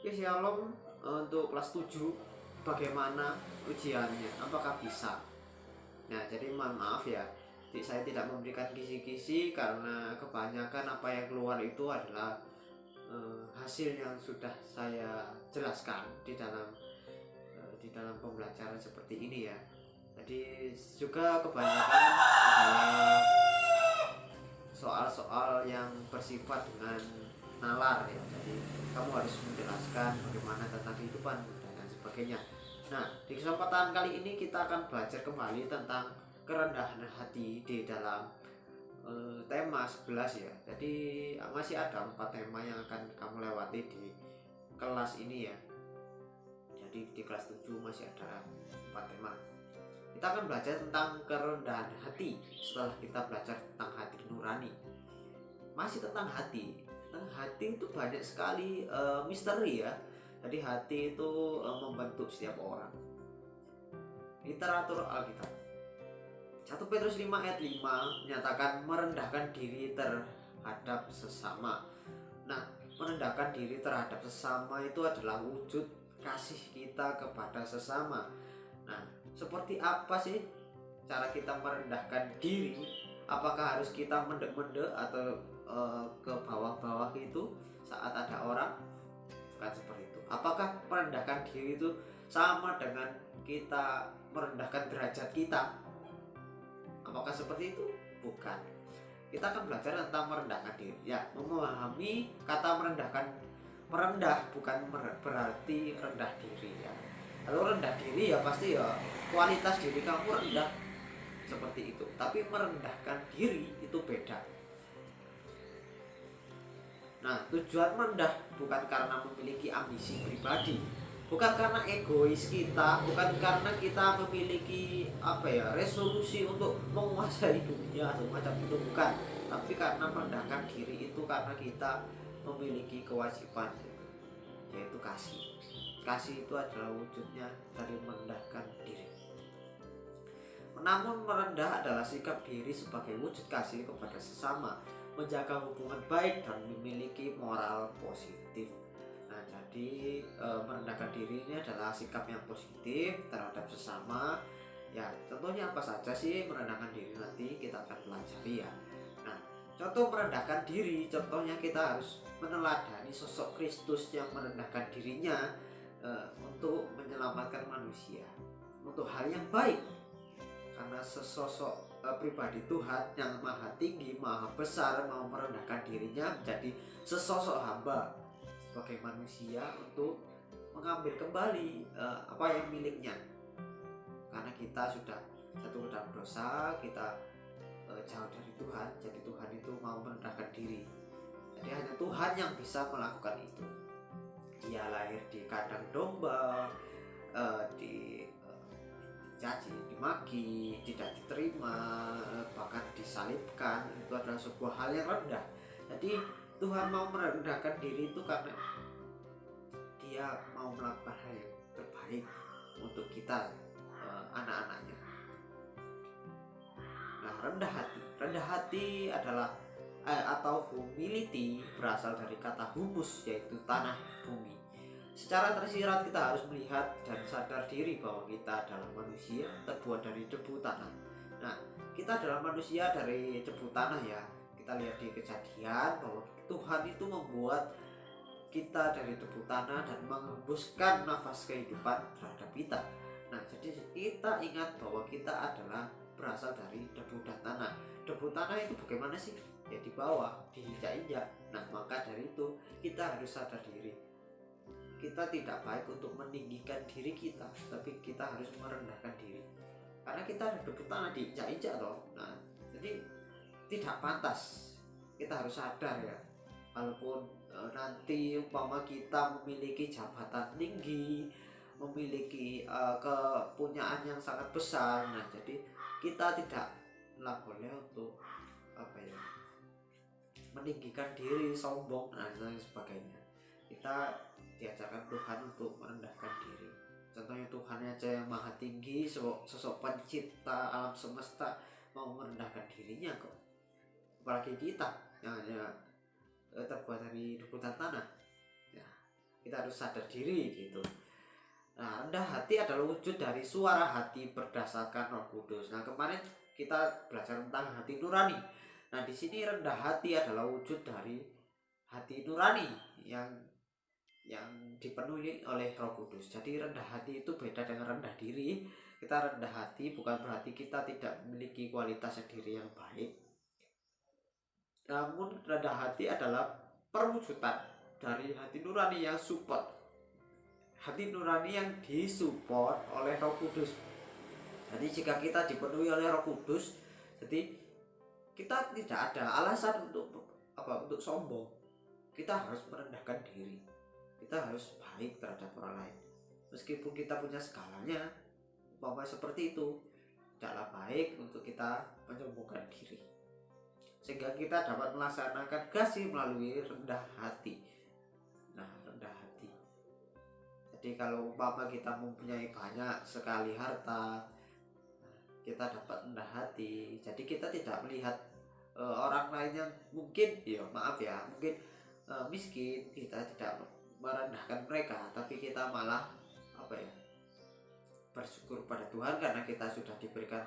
Oke, Shalom. Untuk kelas 7 bagaimana ujiannya? Apakah bisa? Nah, jadi mohon maaf ya, saya tidak memberikan kisi-kisi karena kebanyakan apa yang keluar itu adalah hasil yang sudah saya jelaskan di dalam pembelajaran seperti ini ya. Jadi juga kebanyakan adalah soal-soal yang bersifat dengan nalar ya. Jadi kamu harus menjelaskan bagaimana tentang kehidupan dan lain sebagainya. Nah, di kesempatan kali ini kita akan belajar kembali tentang kerendahan hati di dalam tema 11 ya. Jadi masih ada 4 tema yang akan kamu lewati di kelas ini ya. Jadi di kelas 7 masih ada 4 tema. Kita akan belajar tentang kerendahan hati setelah kita belajar tentang hati nurani. Masih tentang hati. Tentang hati itu banyak sekali misteri ya. Jadi hati itu membentuk setiap orang. Literatur Alkitab 1 Petrus 5 ayat 5 menyatakan merendahkan diri terhadap sesama. Nah, merendahkan diri terhadap sesama itu adalah wujud kasih kita kepada sesama. Nah, seperti apa sih cara kita merendahkan diri? Apakah harus kita mendek-mendek atau ke bawah-bawah itu saat ada orang? Bukan seperti itu. Apakah merendahkan diri itu sama dengan kita merendahkan derajat kita? Apakah seperti itu? Bukan. Kita akan belajar tentang merendahkan diri. Ya, memahami kata merendahkan. Merendah bukan berarti rendah diri ya. Kalau rendah diri ya pasti ya kualitas diri kamu rendah seperti itu. Tapi merendahkan diri itu beda. Nah, tujuan merendah bukan karena memiliki ambisi pribadi, bukan karena egois kita, bukan karena kita memiliki resolusi untuk menguasai dunia semacam itu, bukan. Tapi karena merendahkan diri itu karena kita memiliki kewajiban, yaitu kasih. Kasih itu adalah wujudnya dari merendahkan diri. Namun merendah adalah sikap diri sebagai wujud kasih kepada sesama, menjaga hubungan baik dan memiliki moral positif. Nah, jadi merendahkan diri ini adalah sikap yang positif terhadap sesama. Ya, contohnya apa saja sih merendahkan diri, nanti kita akan pelajari ya. Nah, contoh merendahkan diri, contohnya kita harus meneladani sosok Kristus yang merendahkan dirinya untuk menyelamatkan manusia, untuk hal yang baik. Karena sesosok pribadi Tuhan yang maha tinggi, maha besar mau merendahkan dirinya menjadi sesosok hamba sebagai manusia untuk mengambil kembali apa yang miliknya. Karena kita sudah jatuh dalam dosa, kita jauh dari Tuhan, jadi Tuhan itu mau merendahkan diri. Jadi hanya Tuhan yang bisa melakukan itu. Dia lahir di kandang domba, dicaci, dimaki, tidak diterima, bahkan disalibkan. Itu adalah sebuah hal yang rendah. Jadi Tuhan mau merendahkan diri itu karena Dia mau melakukan hal yang terbaik untuk kita, anak-anaknya. Nah, rendah hati adalah atau humility berasal dari kata humus, yaitu tanah bumi. Secara tersirat kita harus melihat dan sadar diri bahwa kita adalah manusia terbuat dari debu tanah. Nah, kita adalah manusia dari debu tanah ya. Kita lihat di Kejadian bahwa Tuhan itu membuat kita dari debu tanah dan mengembuskan nafas kehidupan terhadap kita. Nah, jadi kita ingat bahwa kita adalah berasal dari debu dan tanah. Debu tanah itu bagaimana sih? Ya di bawah, diinjak-injak. Nah, maka dari itu kita harus sadar diri. Kita tidak baik untuk meninggikan diri kita, tapi kita harus merendahkan diri. Karena kita ada debu tanah, diinjak-injak loh. Nah, jadi tidak pantas. Kita harus sadar ya. Walaupun nanti umpama kita memiliki jabatan tinggi, memiliki kepunyaan yang sangat besar, nah jadi kita tidaklah boleh untuk meninggikan diri, sombong dan sebagainya. Kita diajarkan Tuhan untuk merendahkan diri. Contohnya Tuhan aja yang maha tinggi, sosok pencipta alam semesta mau merendahkan dirinya kok. Apalagi kita yang hanya terbuat dari debu dan tanah. Ya. kita harus sadar diri gitu. Nah, rendah hati adalah wujud dari suara hati berdasarkan Roh Kudus. Nah, kemarin kita belajar tentang hati nurani. Nah, di sini rendah hati adalah wujud dari hati nurani yang dipenuhi oleh Roh Kudus. Jadi rendah hati itu beda dengan rendah diri. Kita rendah hati bukan berarti kita tidak memiliki kualitas diri yang baik. Namun rendah hati adalah perwujudan dari hati nurani yang support. Hati nurani yang disupport oleh Roh Kudus. Jadi jika kita dipenuhi oleh Roh Kudus, jadi kita tidak ada alasan untuk sombong. Kita harus merendahkan diri. Kita harus baik terhadap orang lain. Meskipun kita punya segalanya, umpama seperti itu, tidaklah baik untuk kita menyombongkan diri. Sehingga kita dapat melaksanakan kasih melalui rendah hati. Nah, rendah hati. Jadi kalau umpama kita mempunyai banyak sekali harta, kita dapat rendah hati. Jadi kita tidak melihat orang lain yang mungkin, mungkin miskin, kita tidak merendahkan mereka, tapi kita malah bersyukur pada Tuhan karena kita sudah diberikan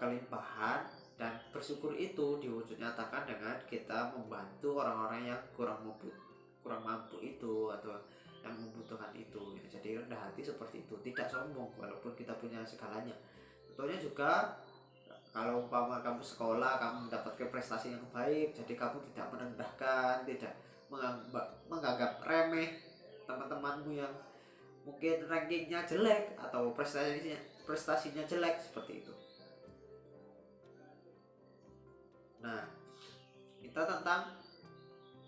kelimpahan, dan bersyukur itu diwujud nyatakan dengan kita membantu orang-orang yang kurang mampu itu atau yang membutuhkan itu. Jadi rendah hati seperti itu, tidak sombong walaupun kita punya segalanya. Contohnya juga kalau umpama kamu sekolah, kamu mendapatkan prestasi yang baik, jadi kamu tidak merendahkan, tidak menganggap remeh teman-temanmu yang mungkin rankingnya jelek atau prestasinya jelek seperti itu. Nah, kita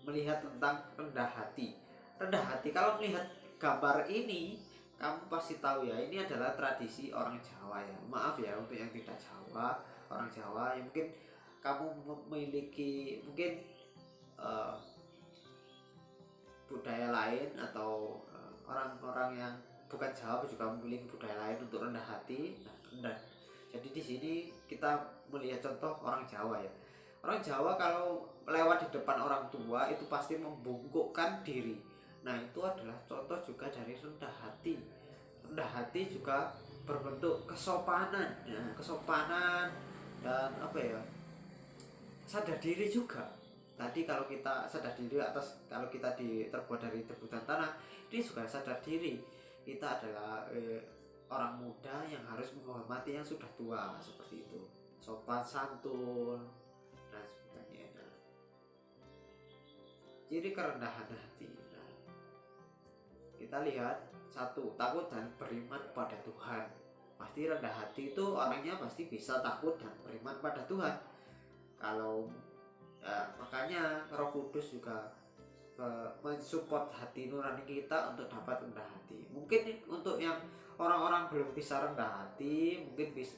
melihat tentang rendah hati. Rendah hati, kalau melihat gambar ini, kamu pasti tahu ya, ini adalah tradisi orang Jawa ya. Maaf ya untuk yang tidak Jawa, orang Jawa yang mungkin kamu memiliki budaya lain, atau orang-orang yang bukan Jawa juga memiliki budaya lain untuk rendah hati. Jadi di sini kita melihat contoh orang Jawa ya. Orang Jawa kalau lewat di depan orang tua itu pasti membungkukkan diri. Nah, itu adalah contoh juga dari rendah hati. Rendah hati juga berbentuk kesopanan, kesopanan dan sadar diri juga. Tadi kalau kita sadar diri kalau kita terbuat dari debu dan tanah, ini juga sadar diri. Kita adalah orang muda yang harus menghormati yang sudah tua, seperti itu. Sopan santun dan sebagainya. Ciri kerendahan hati. Nah, kita lihat satu, takut dan beriman pada Tuhan. Pasti rendah hati itu orangnya pasti bisa takut dan beriman pada Tuhan. Kalau makanya Roh Kudus juga mensupport hati nurani kita untuk dapat rendah hati. Mungkin untuk yang orang-orang belum bisa rendah hati, mungkin bisa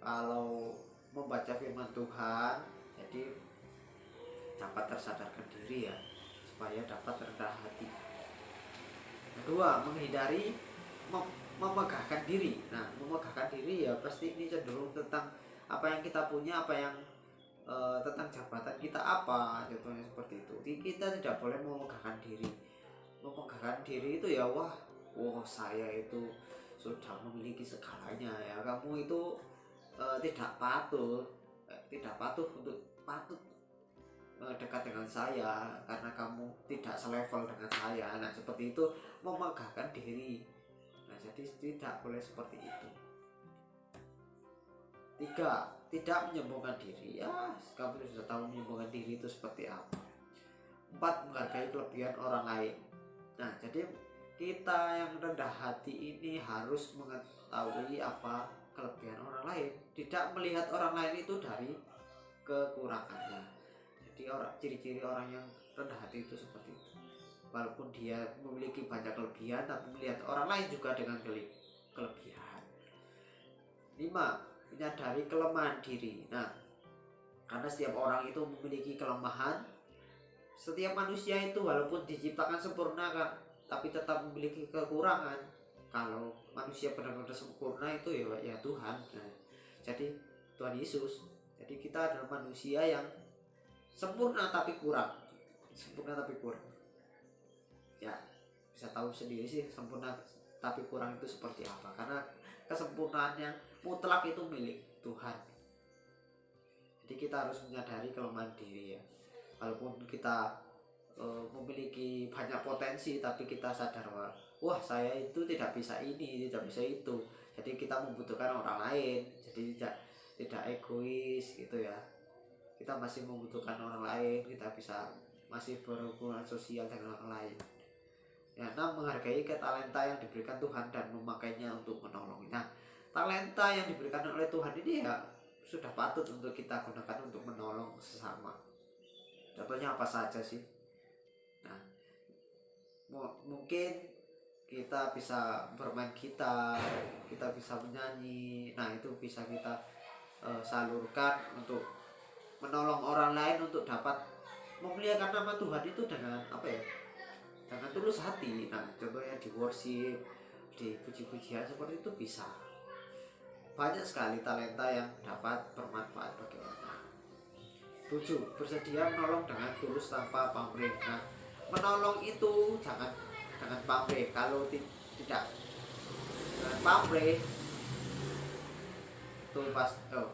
kalau membaca firman Tuhan, jadi dapat tersadarkan diri ya, supaya dapat rendah hati. Kedua, menghindari memegahkan diri. Nah, memegahkan diri ya pasti ini cenderung tentang apa yang kita punya, apa yang tentang jabatan kita apa, contohnya seperti itu. Kita tidak boleh memegahkan diri. Memegahkan diri itu ya wah saya itu sudah memiliki segalanya ya. Kamu itu tidak patut untuk dekat dengan saya karena kamu tidak selevel dengan saya. Nah, seperti itu memegahkan diri. Nah, jadi tidak boleh seperti itu. 3, tidak menyombongkan diri. Ya, kamu sudah tahu menyombongkan diri itu seperti apa. 4, menghargai kelebihan orang lain. Nah, jadi kita yang rendah hati ini harus mengetahui apa kelebihan orang lain, tidak melihat orang lain itu dari kekurangannya. Jadi ciri-ciri orang yang rendah hati itu seperti itu. Walaupun dia memiliki banyak kelebihan, tapi melihat orang lain juga dengan kelebihan. 5, menyadari kelemahan diri. Nah, karena setiap orang itu memiliki kelemahan. Setiap manusia itu walaupun diciptakan sempurna kan, tapi tetap memiliki kekurangan. Kalau manusia benar-benar sempurna itu ya Tuhan. Nah, jadi Tuhan Yesus. Jadi kita adalah manusia yang sempurna tapi kurang. Sempurna tapi kurang. Ya, bisa tahu sendiri sih sempurna tapi kurang itu seperti apa, karena kesempurnaan yang mutlak itu milik Tuhan. Jadi kita harus menyadari kelemahan diri ya, walaupun kita memiliki banyak potensi, tapi kita sadar bahwa wah saya itu tidak bisa ini, tidak bisa itu. Jadi kita membutuhkan orang lain. Jadi tidak egois gitu ya. Kita masih membutuhkan orang lain, kita bisa masih berhubungan sosial dengan orang lain. Ya, nah, menghargai talenta yang diberikan Tuhan dan memakainya untuk menolong. Nah, talenta yang diberikan oleh Tuhan ini ya sudah patut untuk kita gunakan untuk menolong sesama. Contohnya apa saja sih? Nah, mungkin kita bisa bermain gitar, kita bisa menyanyi. Nah, itu bisa kita salurkan untuk menolong orang lain untuk dapat memuliakan nama Tuhan itu dengan apa ya? Dengan tulus hati. Nah, contohnya di worship, di puji-pujian seperti itu bisa. Banyak sekali talenta yang dapat bermanfaat bagi orang. 7. Bersedia menolong dengan tulus tanpa pamrih. Nah, menolong itu jangan pamrih. Kalau tidak dengan pamrih itu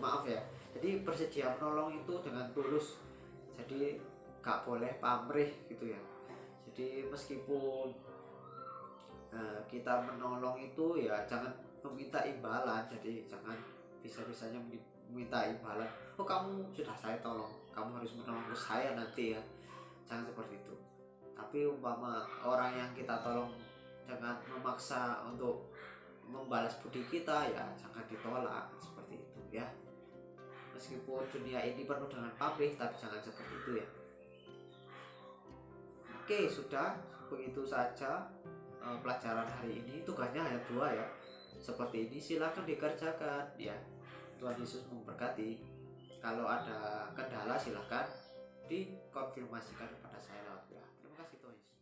maaf ya. Jadi bersedia menolong itu dengan tulus. Jadi gak boleh pamrih gitu ya. Jadi meskipun kita menolong itu ya jangan meminta imbalan. Jadi jangan bisa-bisanya meminta imbalan. Oh kamu sudah saya tolong, kamu harus menolong saya nanti ya. Jangan seperti itu. Tapi umpama orang yang kita tolong dengan memaksa untuk membalas budi kita ya jangan ditolak seperti itu ya. Meskipun dunia ini penuh dengan pamrih, tapi jangan seperti itu ya. Oke, sudah begitu saja pelajaran hari ini. Tugasnya hanya 2 ya. Seperti ini silahkan dikerjakan ya. Tuhan Yesus memberkati. Kalau ada kendala silahkan dikonfirmasikan kepada saya lewat WA. Terima kasih Tuhan Yesus.